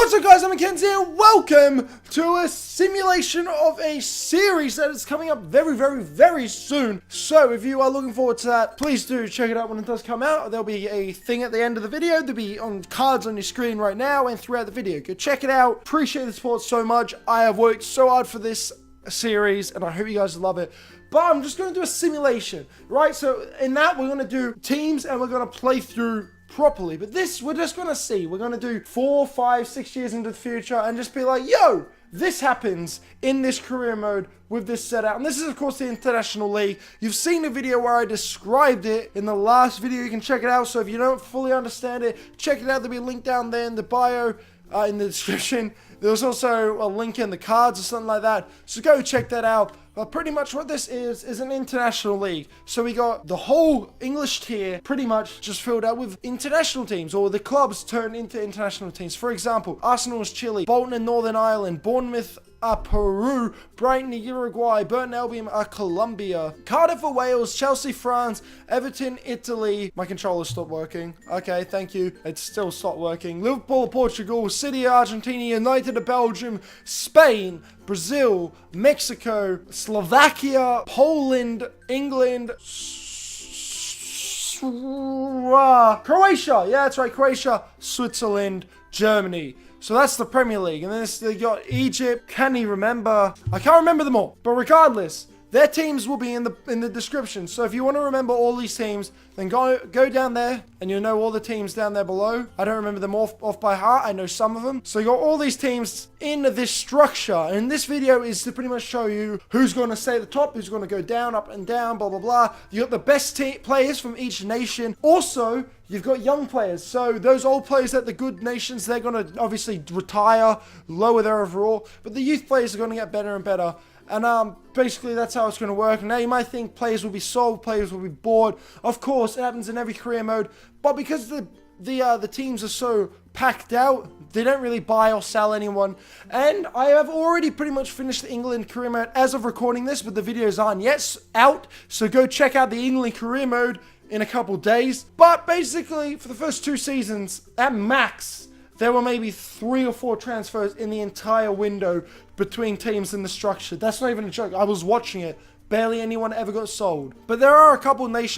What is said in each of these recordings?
What's up guys, I'm Mackenzie and welcome to a simulation of a series that is coming up very soon. So if you are looking forward to that, please do check it out when it does come out. There'll be a thing at the end of the video. There'll be on cards on your screen right now and throughout the video. Go check it out. Appreciate the support so much. I have worked so hard for this series and I hope you guys love it. But I'm just going to do a simulation, right? So in that we're going to do teams and we're going to play through properly, but this we're just gonna see. We're gonna do 4, 5, 6 years into the future and just be like, yo, this happens in this career mode with this setup. And this is of course the International League. You've seen the video where I described it in the last video. You can check it out. So if you don't fully understand it, check it out. There'll be a link down there in the bio, in the description. There's also a link in the cards or something like that, so go check that out. But pretty much what this is an international league. So we got the whole English tier pretty much just filled out with international teams, or the clubs turned into international teams. For example, Arsenal is Chile, Bolton in Northern Ireland, Bournemouth are Peru, Brighton are Uruguay, Burton Albion are Colombia, Cardiff are Wales, Chelsea France, Everton Italy. My controller stopped working. Okay, thank you. It's still stopped working. Liverpool Portugal, City Argentina, United of Belgium, Spain, Brazil, Mexico, Slovakia, Poland, England, Croatia. Yeah, that's right, Croatia, Switzerland, Germany. So that's the Premier League. And then they got Egypt. Can you remember? I can't remember them all. But regardless, their teams will be in the description. So if you want to remember all these teams, then go down there and you'll know all the teams down there below. I don't remember them off by heart. I know some of them. So you got all these teams in this structure. And this video is to pretty much show you who's going to stay at the top, who's going to go down, up and down, blah, blah, blah. You got the best players from each nation. Also, you've got young players. So those old players at the good nations, they're going to obviously retire, lower their overall. But the youth players are going to get better and better. And basically that's how it's going to work. Now you might think players will be sold, players will be bored. Of course, it happens in every career mode. But because the teams are so packed out, they don't really buy or sell anyone. And I have already pretty much finished the England career mode as of recording this, but the videos aren't yet out. So go check out the England career mode in a couple days. But basically, for the first 2 seasons, at max, there were maybe 3 or 4 transfers in the entire window between teams in the structure. That's not even a joke. I was watching it. Barely anyone ever got sold. But there are a couple teams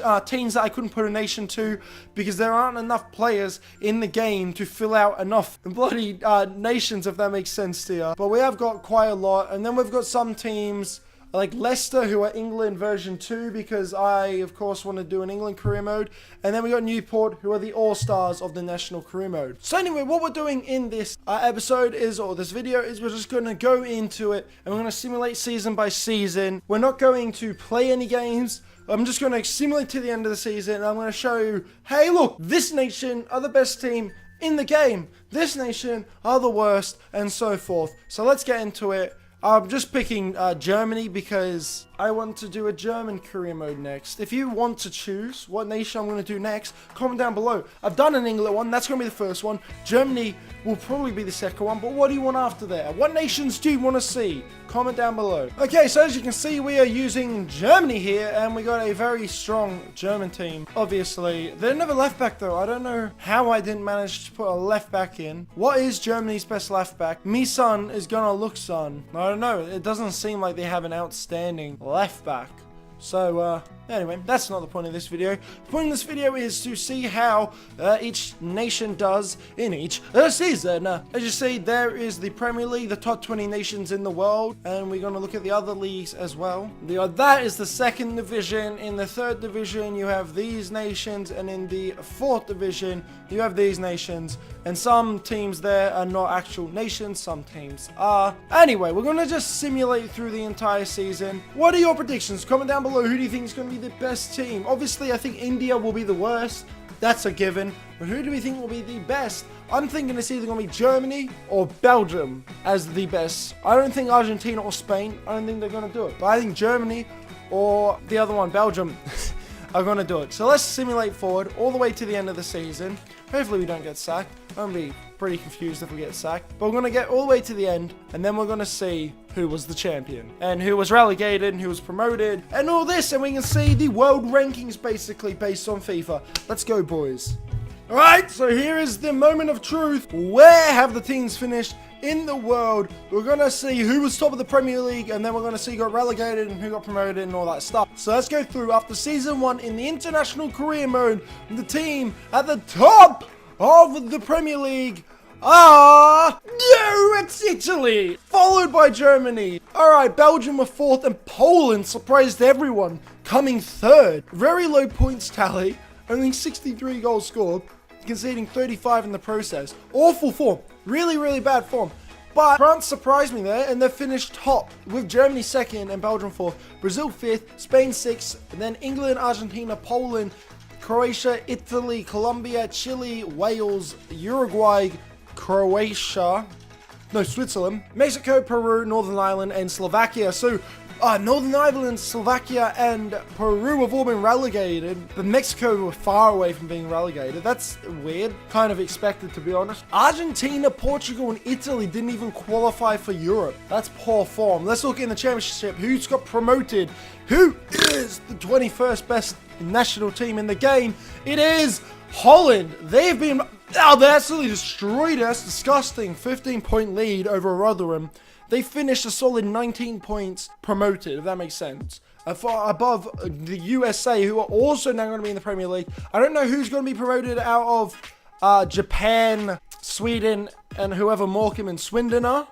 that I couldn't put a nation to because there aren't enough players in the game to fill out enough bloody nations, if that makes sense to you. But we have got quite a lot. And then we've got some teams like Leicester, who are England version 2, because I, of course, want to do an England career mode. And then we got Newport, who are the all-stars of the national career mode. So anyway, what we're doing in this episode is, or this video is, we're just going to go into it and we're going to simulate season by season. We're not going to play any games. I'm just going to simulate to the end of the season, and I'm going to show you, hey, look, this nation are the best team in the game. This nation are the worst, and so forth. So let's get into it. I'm just picking Germany because I want to do a German career mode next. If you want to choose what nation I'm going to do next, comment down below. I've done an England one. That's going to be the first one. Germany will probably be the second one. But what do you want after that? What nations do you want to see? Comment down below. Okay, so as you can see, we are using Germany here. And we got a very strong German team, obviously. They don't have a left back, though. I don't know how I didn't manage to put a left back in. What is Germany's best left back? Mi-Son is gonna look son. I don't know. It doesn't seem like they have an outstanding left back. So, anyway, that's not the point of this video. The point of this video is to see how each nation does in each season. As you see, there is the Premier League, the top 20 nations in the world, and we're going to look at the other leagues as well. That is the second division. In the third division, you have these nations, and in the fourth division, you have these nations. And some teams there are not actual nations, some teams are. Anyway, we're going to just simulate through the entire season. What are your predictions? Comment down below. Who do you think is going to be the best team? Obviously, I think India will be the worst. That's a given. But who do we think will be the best? I'm thinking it's either going to be Germany or Belgium as the best. I don't think Argentina or Spain. I don't think they're going to do it. But I think Germany or the other one, Belgium, are going to do it. So let's simulate forward all the way to the end of the season. Hopefully we don't get sacked. I'm going to be pretty confused if we get sacked. But we're going to get all the way to the end, and then we're going to see who was the champion, and who was relegated, and who was promoted, and all this, and we can see the world rankings basically based on FIFA. Let's go, boys. All right, so here is the moment of truth. Where have the teams finished in the world? We're going to see who was top of the Premier League, and then we're going to see who got relegated and who got promoted and all that stuff. So let's go through after season 1 in the international career mode. The team at the top of the Premier League no, it's Italy, followed by Germany. All right, Belgium were 4th, and Poland surprised everyone, coming 3rd. Very low points tally, only 63 goals scored, conceding 35 in the process. Awful form, really bad form. But France surprised me there, and they finished top, with Germany 2nd and Belgium 4th, Brazil 5th, Spain 6th, and then England, Argentina, Poland, Croatia, Italy, Colombia, Chile, Wales, Uruguay, Switzerland, Mexico, Peru, Northern Ireland, and Slovakia. So, Northern Ireland, Slovakia, and Peru have all been relegated, but Mexico were far away from being relegated. That's weird. Kind of expected, to be honest. Argentina, Portugal, and Italy didn't even qualify for Europe. That's poor form. Let's look in the championship. Who's got promoted? Who is the 21st best national team in the game? It is Holland. They've been... Oh, they absolutely destroyed us. Disgusting. 15-point lead over Rotherham. They finished a solid 19 points promoted, if that makes sense. Far above the USA, who are also now going to be in the Premier League. I don't know who's going to be promoted out of Japan, Sweden, and whoever Morecambe and Swindon are.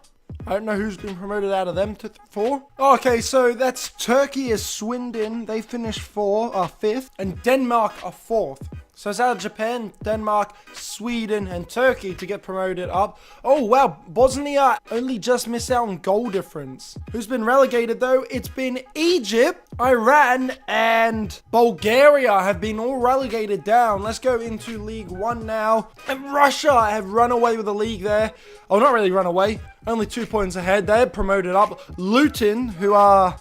I don't know who's been promoted out of them to 4. Okay, so that's Turkey is Swindon. They finished 5th. And Denmark are 4th. So it's out of Japan, Denmark, Sweden, and Turkey to get promoted up. Oh, wow. Bosnia only just missed out on goal difference. Who's been relegated, though? It's been Egypt, Iran, and Bulgaria have been all relegated down. Let's go into League 1 now. And Russia have run away with the league there. Oh, not really run away. Only 2 points ahead. They're promoted up. Luton, who are...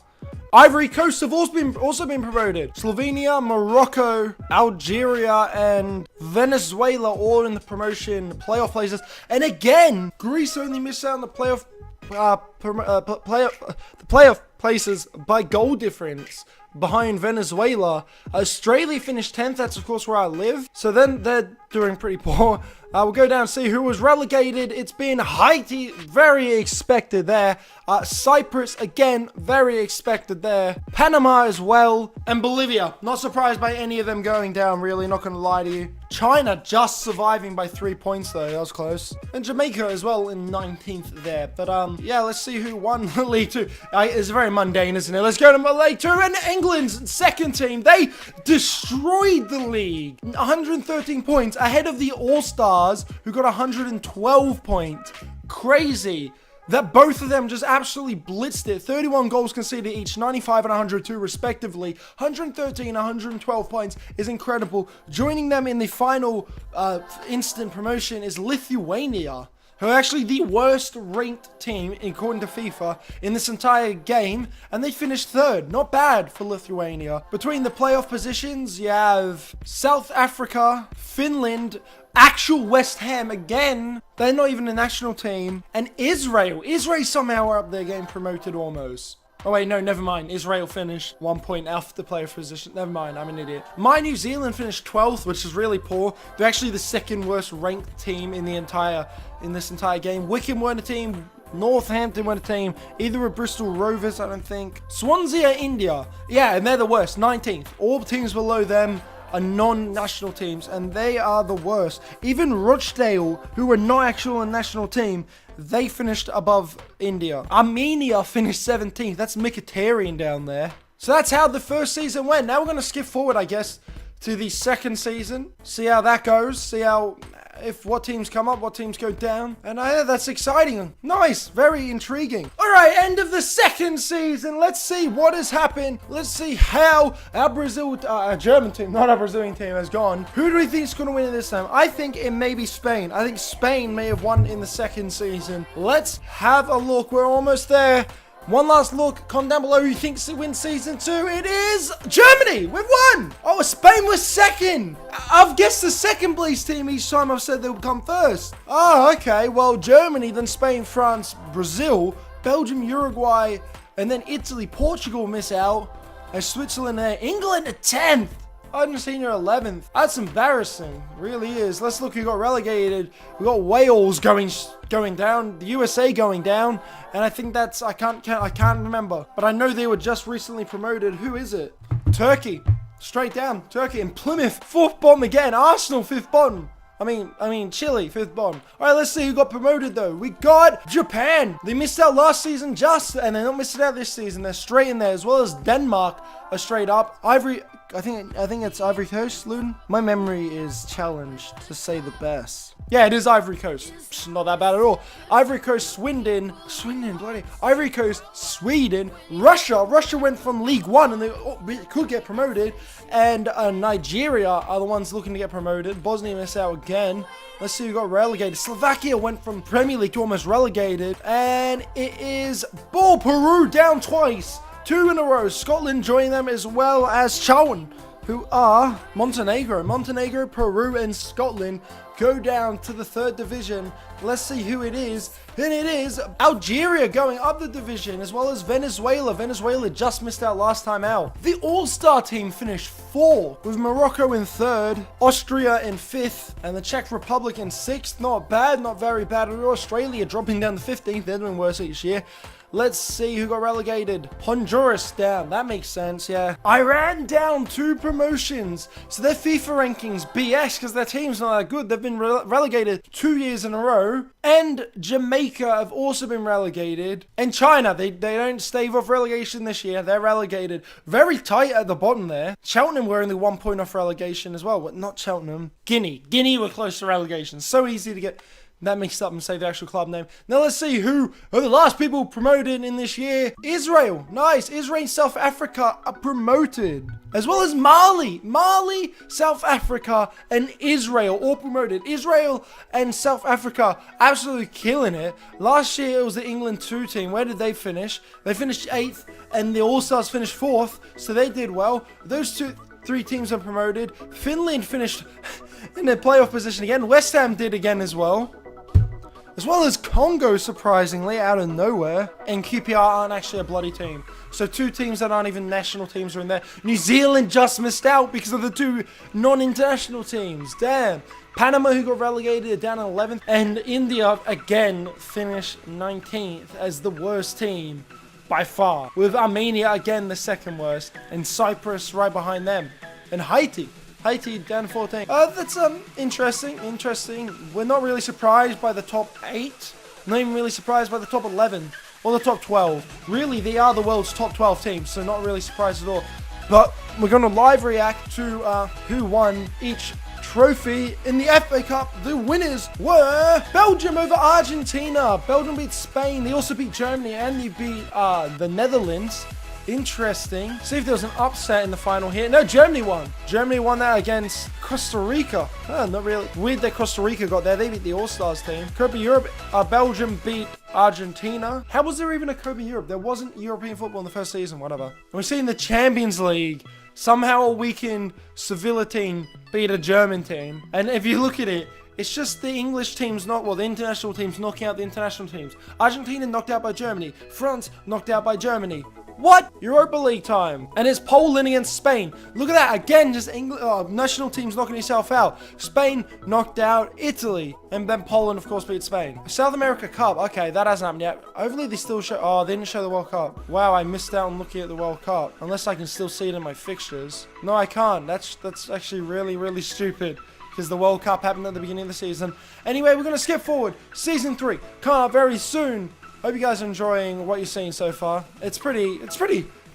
Ivory Coast have also been promoted. Slovenia, Morocco, Algeria, and Venezuela all in the promotion playoff places. And again, Greece only missed out on the playoff places by goal difference behind Venezuela. Australia finished 10th. That's of course where I live. So then they're doing pretty poor. We'll go down and see who was relegated. It's been Haiti, very expected there. Cyprus, again, very expected there. Panama as well. And Bolivia, not surprised by any of them going down, really, not going to lie to you. China just surviving by 3 points, though. That was close. And Jamaica as well in 19th there. But, yeah, let's see who won League 2. It's very mundane, isn't it? Let's go to League 2. And England's second team, they destroyed the league. 113 points ahead of the All-Stars, who got 112 points. Crazy that both of them just absolutely blitzed it. 31 goals conceded each, 95 and 102 respectively. 113 and 112 points is incredible. Joining them in the final instant promotion is Lithuania, who are actually the worst ranked team, according to FIFA, in this entire game, and they finished 3rd. Not bad for Lithuania. Between the playoff positions, you have South Africa, Finland, actual West Ham again. They're not even a national team. And Israel. Israel somehow are up there getting promoted almost. Oh wait, no, never mind. Israel finished 1 point off the playoff position. Never mind, I'm an idiot. New Zealand finished 12th, which is really poor. They're actually the 2nd worst ranked team in this entire game. Wickham weren't a team. Northampton weren't a team. Either were Bristol Rovers, I don't think. Swansea, India. Yeah, and they're the worst. 19th. All teams below them are non-national teams, and they are the worst. Even Rochdale, who were not actual a national team, they finished above India. Armenia finished 17th. That's Mkhitaryan down there. So that's how the first season went. Now we're going to skip forward, I guess, to the second season. See how that goes. See how... what teams come up, what teams go down. And that's exciting. Nice. Very intriguing. All right, end of the second season. Let's see what has happened. Let's see how our German team, not our Brazilian team, has gone. Who do we think is going to win it this time? I think it may be Spain. I think Spain may have won in the second season. Let's have a look. We're almost there. One last look. Comment down below who thinks it wins season 2. It is Germany. We've won. Oh, Spain was second. I've guessed the second place team each time I've said they would come first. Oh, okay. Well, Germany, then Spain, France, Brazil, Belgium, Uruguay, and then Italy, Portugal miss out. And Switzerland there. England at 10th. Argentina 11th. That's embarrassing. Really is. Let's look who got relegated. We got Wales going down, the USA going down, and I think that's I can't remember, but I know they were just recently promoted. Who is it? Turkey. Straight down. Turkey and Plymouth. 4th bottom again. Arsenal 5th bottom. I mean, Chile, 5th bottom. All right, let's see who got promoted, though. We got Japan. They missed out last season and they're not missing out this season. They're straight in there, as well as Denmark are straight up. I think it's Ivory Coast, Luden. My memory is challenged, to say the best. Yeah, it is Ivory Coast. It's not that bad at all. Ivory Coast, Sweden, bloody. Ivory Coast, Sweden, Russia. Russia went from League One and they could get promoted. And Nigeria are the ones looking to get promoted. Bosnia missed out again. Let's see who got relegated. Slovakia went from Premier League to almost relegated. And it is Peru down twice. 2 in a row. Scotland joining them, as well as Chauen, who are Montenegro. Montenegro, Peru, and Scotland go down to the 3rd division. Let's see who it is. And it is Algeria going up the division, as well as Venezuela. Venezuela just missed out last time out. The All-Star team finished 4, with Morocco in 3rd, Austria in 5th, and the Czech Republic in 6th. Not bad, not very bad at all. Australia dropping down to 15th. They're doing worse each year. Let's see who got relegated. Honduras down. That makes sense, yeah. Iran down 2 promotions. So their FIFA rankings BS because their team's not that good. They've been relegated 2 years in a row. And Jamaica have also been relegated. And China, they don't stave off relegation this year. They're relegated. Very tight at the bottom there. Cheltenham were only 1 point off relegation as well. But not Cheltenham. Guinea. Guinea were close to relegation. So easy to get that mixed up and say the actual club name. Now let's see who are the last people promoted in this year. Israel. Nice. Israel and South Africa are promoted. As well as Mali. Mali, South Africa, and Israel all promoted. Israel and South Africa absolutely killing it. Last year it was the England 2 team. Where did they finish? They finished 8th and the All-Stars finished 4th. So they did well. Those 3 teams are promoted. Finland finished in their playoff position again. West Ham did again as well. As well as Congo, surprisingly, out of nowhere. And QPR aren't actually a bloody team. So 2 teams that aren't even national teams are in there. New Zealand just missed out because of the 2 non-international teams. Damn. Panama, who got relegated, down in 11th. And India, again, finished 19th as the worst team by far. With Armenia, again, the 2nd worst. And Cyprus right behind them. And Haiti down 14. That's interesting. We're not really surprised by the top 8. Not even really surprised by the top 11 or the top 12. Really, they are the world's top 12 teams, so not really surprised at all. But we're going to live react to who won each trophy in the FA Cup. The winners were Belgium over Argentina. Belgium beat Spain. They also beat Germany, and they beat the Netherlands. Interesting. See if there was an upset in the final here. No, Germany won. Germany won that against Costa Rica. Oh, not really. Weird that Costa Rica got there. They beat the All-Stars team. Copa Europe, Belgium beat Argentina. How was there even a Copa Europe? There wasn't European football in the first season, whatever. And we're seeing the Champions League. Somehow a weakened Sevilla team beat a German team. And if you look at it, it's just the English teams, the international teams knocking out the international teams. Argentina knocked out by Germany. France knocked out by Germany. What? Europa League time. And it's Poland against Spain. Look at that. Again, just national teams knocking itself out. Spain knocked out Italy. And then Poland, of course, beat Spain. South America Cup. Okay, that hasn't happened yet. Hopefully they still show... Oh, they didn't show the World Cup. Wow, I missed out on looking at the World Cup. Unless I can still see it in my fixtures. No, I can't. That's actually really, really stupid. Because the World Cup happened at the beginning of the season. Anyway, we're going to skip forward. Season 3 coming up very soon. Hope you guys are enjoying what you're seeing so far. It's pretty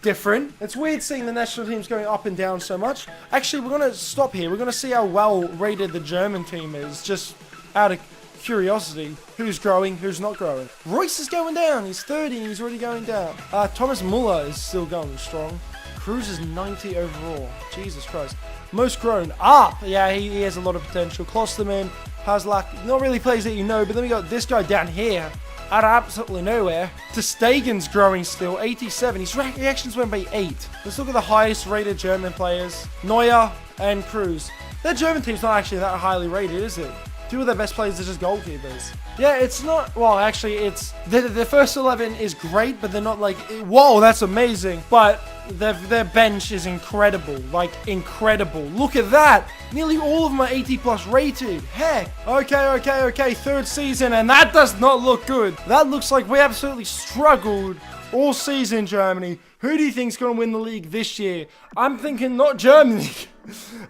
different. It's weird seeing the national teams going up and down so much. Actually, we're going to stop here. We're going to see how well rated the German team is. Just out of curiosity. Who's growing, who's not growing. Royce is going down. He's 30 and he's already going down. Thomas Muller is still going strong. Cruz is 90 overall. Jesus Christ. Most grown up. Yeah, he has a lot of potential. Klosterman, Haslak. Not really players that you know, but then we got this guy down here. Out of absolutely nowhere. Ter Stegen's growing still, 87. His reactions went by 8. Let's look at the highest rated German players. Neuer and Cruz. Their German team's not actually that highly rated, is it? 2 of their best players are just goalkeepers. Yeah, it's not... Well, actually, it's... The first 11 is great, but they're not like... Whoa, that's amazing. But their bench is incredible. Like, incredible. Look at that. Nearly all of them are 80 plus rated. Heck. Okay. Third season, and that does not look good. That looks like we absolutely struggled all season, Germany. Who do you think's going to win the league this year? I'm thinking not Germany.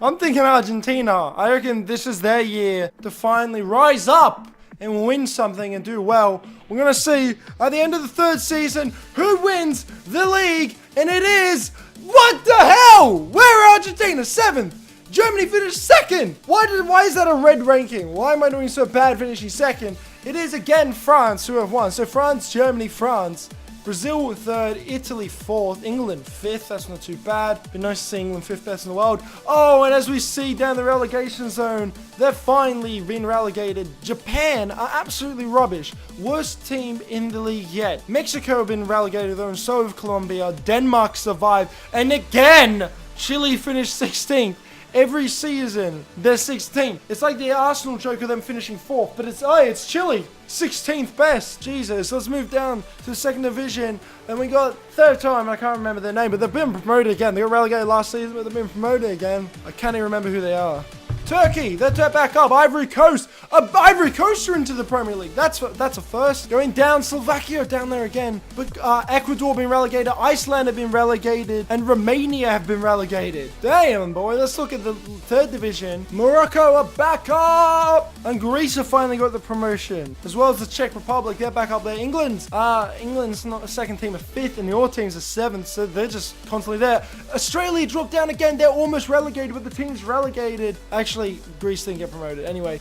I'm thinking Argentina. I reckon this is their year to finally rise up and win something and do well. We're going to see at the end of the third season who wins the league, and it is... What the hell? Where are Argentina? 7th. Germany finished 2nd. Why is that a red ranking? Why am I doing so bad finishing 2nd? It is again France who have won. So France, Germany, France. Brazil 3rd, Italy 4th, England 5th, that's not too bad. Be nice to see England 5th best in the world. Oh, and as we see down the relegation zone, they've finally been relegated. Japan are absolutely rubbish. Worst team in the league yet. Mexico have been relegated though, and so have Colombia. Denmark survived. And again, Chile finished 16th. Every season, they're 16th. It's like the Arsenal joke of them finishing 4th, but it's Chile. 16th best. Jesus. Let's move down to the 2nd division. And we got third time, I can't remember their name, but they've been promoted again. They got relegated last season, but they've been promoted again. I can't even remember who they are. Turkey, they're back up. Ivory Coast, Ivory Coast are into the Premier League. That's a first. Going down, Slovakia down there again. But Ecuador been relegated, Iceland have been relegated, and Romania have been relegated. Damn, boy. Let's look at the third division. Morocco are back up, and Greece have finally got the promotion, as well as the Czech Republic. They're back up there. England's not a second team, a 5th, and your team's a 7th, so they're just constantly there. Australia dropped down again. They're almost relegated, but the team's relegated. Actually, Greece didn't get promoted. Anyway,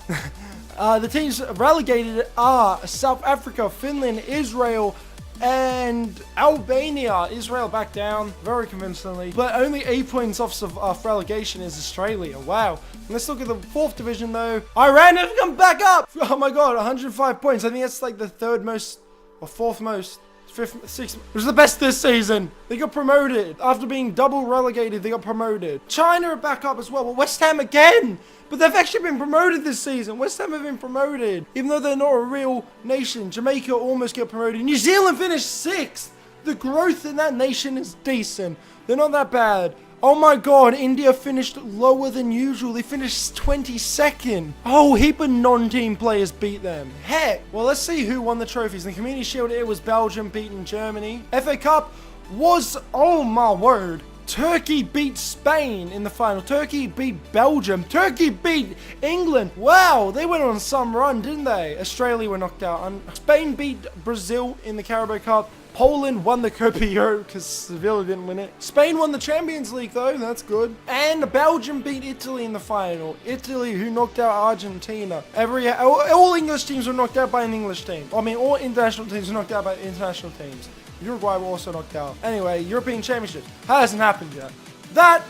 the teams relegated are South Africa, Finland, Israel, and Albania. Israel back down very convincingly, but only 8 points off relegation is Australia. Wow. Let's look at the 4th division though. Iran have come back up. Oh my god, 105 points. I think that's like the 3rd most or 4th most. 5th, 6th. It was the best this season. They got promoted. After being double relegated, they got promoted. China are back up as well. But West Ham again. But they've actually been promoted this season. West Ham have been promoted. Even though they're not a real nation. Jamaica almost get promoted. New Zealand finished 6th. The growth in that nation is decent. They're not that bad. Oh my god, India finished lower than usual. They finished 22nd. Oh, heap of non-team players beat them. Heck. Well, let's see who won the trophies. In the Community Shield, it was Belgium beating Germany. FA Cup was, oh my word, Turkey beat Spain in the final. Turkey beat Belgium. Turkey beat England. Wow, they went on some run, didn't they? Australia were knocked out. Spain beat Brazil in the Carabao Cup. Poland won the Copa Euro because Sevilla didn't win it. Spain won the Champions League though, that's good. And Belgium beat Italy in the final. Italy who knocked out Argentina. All English teams were knocked out by an English team. I mean, all international teams were knocked out by international teams. Uruguay were also knocked out. Anyway, European Championship hasn't happened yet. That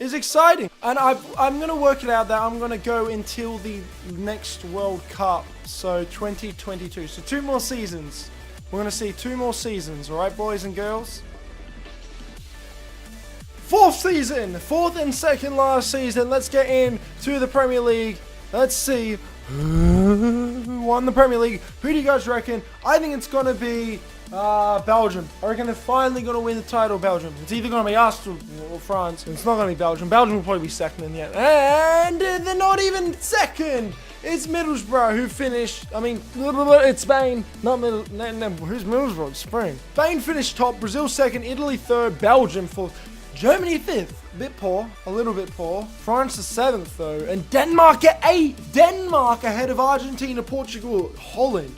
is exciting. And I'm going to work it out that I'm going to go until the next World Cup. So 2022. So 2 more seasons. We're going to see 2 more seasons, alright, boys and girls? 4th season! 4th and 2nd last season. Let's get into the Premier League. Let's see who won the Premier League. Who do you guys reckon? I think it's going to be Belgium. I reckon they're finally going to win the title, Belgium. It's either going to be us or France. It's not going to be Belgium. Belgium will probably be 2nd in the end. And they're not even 2nd! It's Middlesbrough who finished, it's Spain, not who's Middlesbrough? It's Spain. Spain finished top, Brazil 2nd, Italy 3rd, Belgium 4th, Germany 5th. A bit poor, a little bit poor. France is 7th though, and Denmark at 8th. Denmark ahead of Argentina, Portugal, Holland.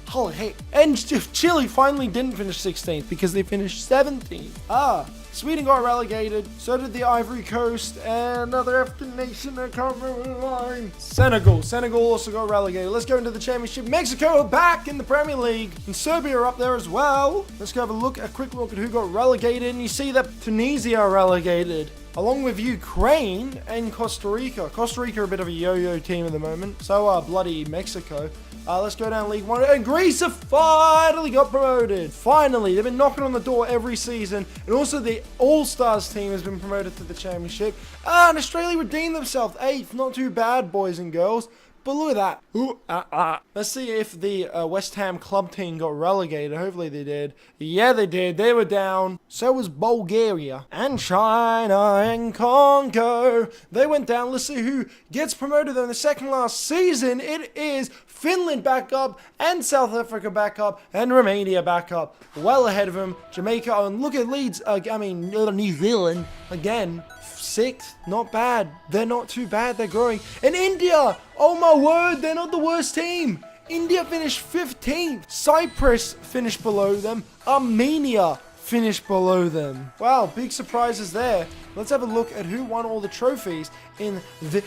And Chile finally didn't finish 16th because they finished 17th. Sweden got relegated, so did the Ivory Coast, and another African nation, I can't remember the line. Senegal also got relegated. Let's go into the championship. Mexico are back in the Premier League, and Serbia are up there as well. Let's go have a quick look at who got relegated, and you see that Tunisia are relegated, along with Ukraine and Costa Rica. Costa Rica are a bit of a yo-yo team at the moment, so are bloody Mexico. Let's go down League 1. And Greece have finally got promoted. Finally. They've been knocking on the door every season. And also the All-Stars team has been promoted to the Championship. And Australia redeemed themselves. 8th. Not too bad, boys and girls. But look at that. Let's see if the West Ham club team got relegated. Hopefully they did. Yeah, they did. They were down. So was Bulgaria and China and Congo. They went down. Let's see who gets promoted in the second last season. It is Finland back up and South Africa back up and Romania back up. Well ahead of them. Jamaica. And look at Leeds. New Zealand again. 6th, not bad. They're not too bad. They're growing. And India, oh my word, they're not the worst team. India finished 15th. Cyprus finished below them. Armenia finished below them. Wow, big surprises there. Let's have a look at who won all the trophies in the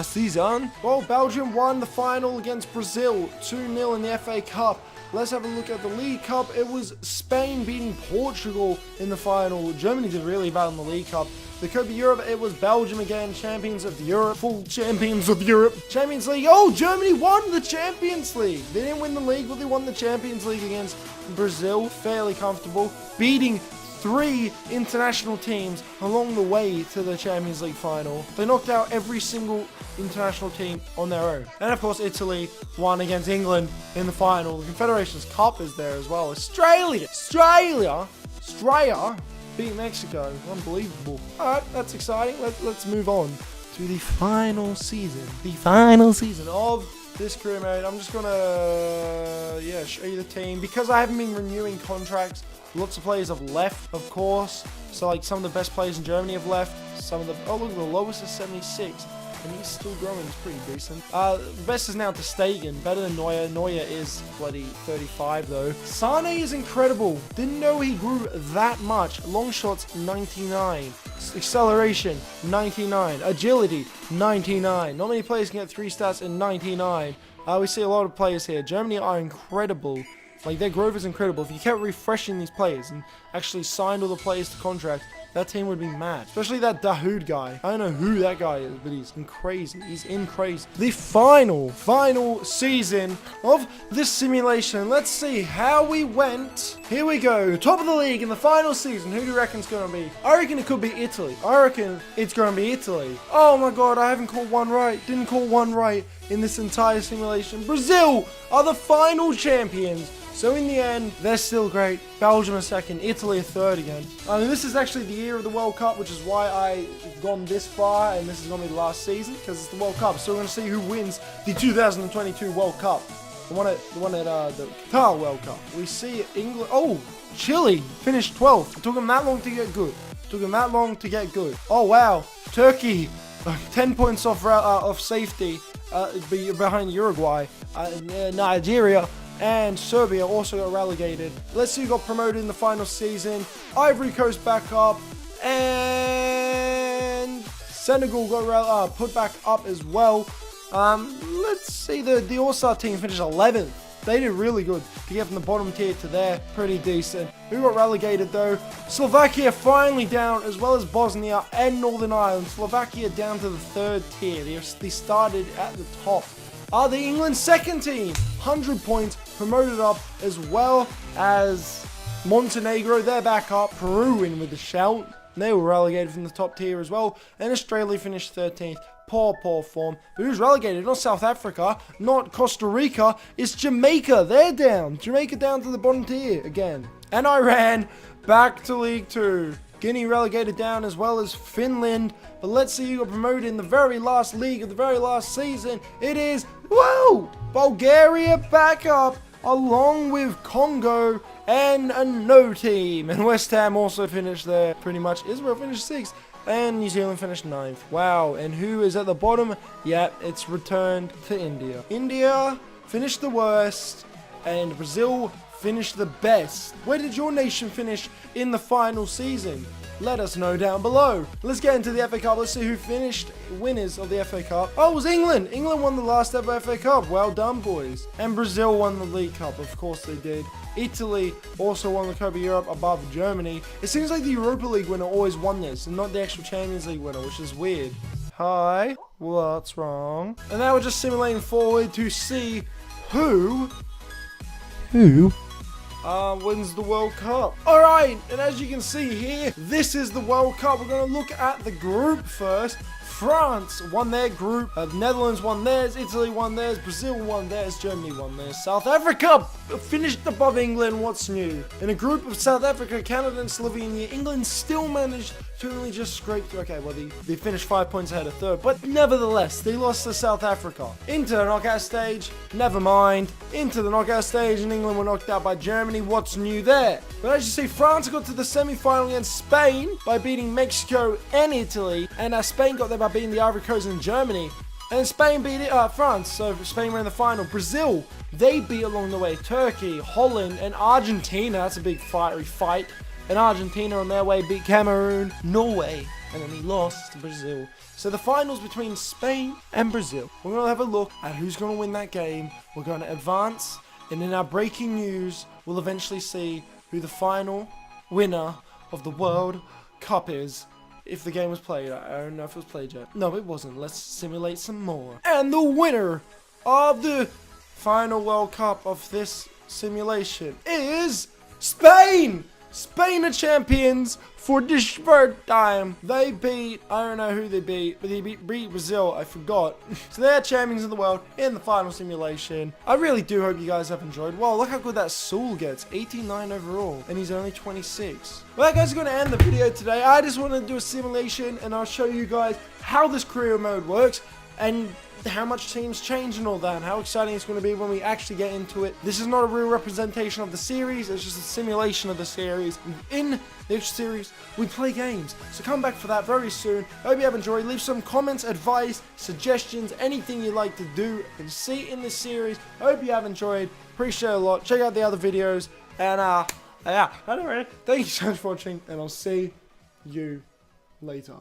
season. Well, Belgium won the final against Brazil, 2-0 in the FA Cup. Let's have a look at the League Cup. It was Spain beating Portugal in the final. Germany did really bad in the League Cup. The Copa Europe, it was Belgium again, champions of Europe, full champions of Europe. Champions League, oh, Germany won the Champions League. They didn't win the league, but they won the Champions League against Brazil, fairly comfortable, beating 3 international teams along the way to the Champions League final. They knocked out every single international team on their own. And of course, Italy won against England in the final. The Confederations Cup is there as well. Australia beat Mexico. Unbelievable. Alright, that's exciting. Let's move on to the final season. The final season of this career mode. I'm just gonna show you the team. Because I haven't been renewing contracts, lots of players have left, of course. So like some of the best players in Germany have left. Some of the look, the lowest is 76. And he's still growing, it's pretty decent. The best is now Ter Stegen, better than Neuer. Neuer is bloody 35 though. Sane is incredible. Didn't know he grew that much. Long shots, 99. Acceleration, 99. Agility, 99. Not many players can get 3 stats in 99. We see a lot of players here. Germany are incredible. Like, their growth is incredible. If you kept refreshing these players and actually signed all the players to contract, that team would be mad. Especially that Dahoud guy. I don't know who that guy is, but he's crazy. He's in crazy. The final season of this simulation. Let's see how we went. Here we go. Top of the league in the final season. Who do you reckon it's going to be? I reckon it could be Italy. I reckon it's going to be Italy. Oh my god, I haven't called one right. Didn't call one right in this entire simulation. Brazil are the final champions. So in the end, they're still great. Belgium are second, Italy are third again. I mean, this is actually the year of the World Cup, which is why I've gone this far, and this is going to be the last season, because it's the World Cup. So we're going to see who wins the 2022 World Cup. The one at the Qatar World Cup. We see England. Oh, Chile finished 12th. It took them that long to get good. Oh wow, Turkey, 10 points off safety, behind Uruguay. Nigeria and Serbia also got relegated. Let's see who got promoted in the final season. Ivory Coast back up, and Senegal got put back up as well. Let's see, the All-Star team finished 11th. They did really good to get from the bottom tier to there. Pretty decent. Who got relegated though? Slovakia finally down, as well as Bosnia and Northern Ireland. Slovakia down to the 3rd tier. They started at the top. The England second team, 100 points, promoted up, as well as Montenegro. They're back up. Peru in with a shout. They were relegated from the top tier as well. And Australia finished 13th. Poor form. But who's relegated? Not South Africa, not Costa Rica. It's Jamaica. They're down. Jamaica down to the bottom tier again. And Iran back to League 2. Guinea relegated down, as well as Finland. But let's see who got promoted in the very last league of the very last season. It is, whoa, Bulgaria back up, along with Congo and a no team. And West Ham also finished there pretty much. Israel finished 6th. And New Zealand finished 9th. Wow, and who is at the bottom? Yeah, it's returned to India. India finished the worst, and Brazil finished the best. Where did your nation finish in the final season? Let us know down below. Let's get into the FA Cup. Let's see who finished winners of the FA Cup. Oh, it was England. England won the last ever FA Cup. Well done, boys. And Brazil won the League Cup. Of course they did. Italy also won the Copa Europe above Germany. It seems like the Europa League winner always won this, and not the actual Champions League winner, which is weird. Hi, what's wrong? And now we're just simulating forward to see who wins the World Cup. Alright, and as you can see here, this is the World Cup. We're going to look at the group first. France won their group, Netherlands won theirs, Italy won theirs, Brazil won theirs, Germany won theirs. South Africa finished above England. What's new? In a group of South Africa, Canada, and Slovenia, England still managed to only just scrape through. Okay, well, they finished 5 points ahead of third, but nevertheless, they lost to South Africa. Into the knockout stage, never mind. Into the knockout stage, and England were knocked out by Germany. What's new there? But as you see, France got to the semi-final against Spain by beating Mexico and Italy, and Spain got there by beating the Ivory Coast and Germany. And Spain beat France, so Spain were in the final. Brazil, they beat along the way Turkey, Holland, and Argentina. That's a big fiery fight. And Argentina on their way beat Cameroon, Norway, and then he lost to Brazil. So the finals between Spain and Brazil. We're going to have a look at who's going to win that game. We're going to advance, and in our breaking news, we'll eventually see who the final winner of the World Cup is. If the game was played. I don't know if it was played yet. No, it wasn't. Let's simulate some more. And the winner of the final World Cup of this simulation is Spain! Spain are champions for the third time. They beat, I don't know who they beat, but they beat Brazil, I forgot. So they're champions of the world in the final simulation. I really do hope you guys have enjoyed. Wow, look how good that Saul gets. 89 overall, and he's only 26. Well, that guys are going to end the video today. I just wanted to do a simulation, and I'll show you guys how this career mode works, and how much teams change and all that, and how exciting it's going to be when we actually get into it. This is not a real representation of the series, it's just a simulation of the series. In this series, we play games, so come back for that very soon. I hope you have enjoyed. Leave some comments, advice, suggestions, anything you'd like to do and see in this series. I hope you have enjoyed. Appreciate it a lot. Check out the other videos, and yeah, anyway, thank you so much for watching, and I'll see you later.